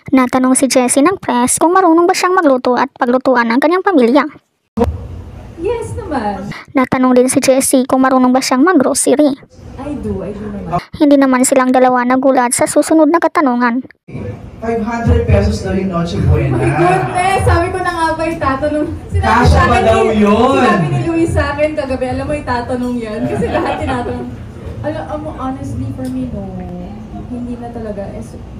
Natanong si Jessie ng press kung marunong ba siyang magluto at paglutuan ng kanyang pamilya. Yes naman. Natanong din si Jessie kung marunong ba siyang mag-grocery. I do naman. Hindi naman silang dalawa nagulat sa susunod na katanungan. 500 pesos daw yung Noche Buena. My goodness! Sabi ko na nga ba itatanong. Kasha ba daw yun? Sinabi ni Luis sa akin kagabi, alam mo itatanong yan. Kasi lahat tinatanong. Alam mo, honestly for me, no. Hindi na talaga.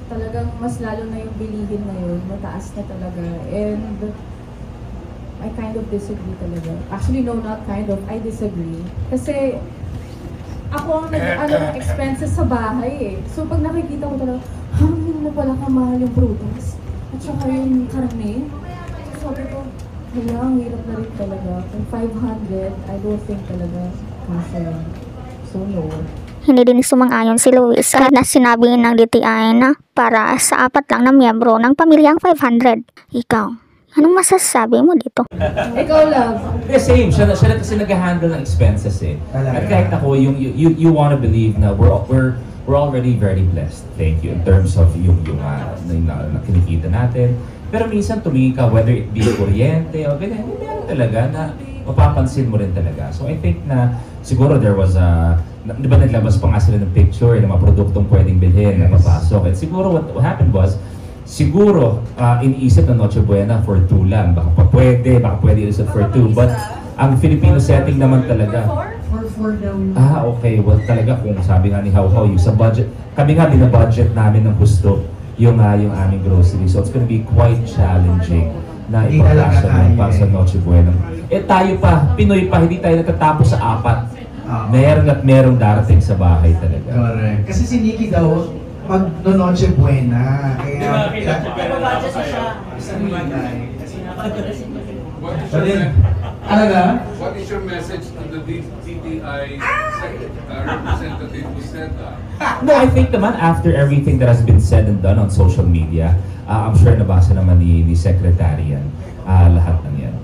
Talagang mas lalo na yung bilihin na yun. Mataas na talaga. And I kind of disagree talaga. Actually, no, not kind of. I disagree. Kasi ako ang ng expenses sa bahay eh. So pag nakikita ko talaga, hindi mo pala kamahal yung prutas. At saka yung karne. So sabi ko, ang hirap na rin talaga. Kung 500, I don't think talaga kasha lang. So no. Hindi din sumang-ayon si Luis kahit na sinabi ng DTI na para sa 4 lang na miyembro ng pamilyang 500. Ikaw, anong masasabi mo dito? Ikaw, love. Yeah, same. Siya na kasi nag-handle ng expenses eh. Talaga. At kahit ako, you want to believe na we're already very blessed. Thank you. In terms of yung na kinikita natin. Pero minsan tumingin ka, whether it be kuryente o ganyan, hindi talaga na mapapansin mo rin talaga. So I think na siguro there was di ba naglabas pa nga sila ng picture ng mga produktong pwedeng bilhin na papasok. And siguro what happened was, siguro iniisip na Noche Buena for 2 lang. Baka pwede isip for 2. But ang Filipino setting naman talaga. For 4 daw. Okay. Well, talaga kung sabi nga ni How yung sa budget, kami nga binabudget namin ng gusto yung aming grocery. So it's gonna be quite challenging na ipagkasya mo para sa Noche Buena. Tayo pa, Pinoy pa, hindi tayo natatapos sa 4. Merong darating sa bahay talaga. Correct. Kasi si Nikki daw, mag-Noche Buena. Kaya, Nababadya siya. What is your message to the DTI representative who said that? No, I think naman after everything that has been said and done on social media, I'm sure nabasa naman ni Secretary yan, lahat ng yan.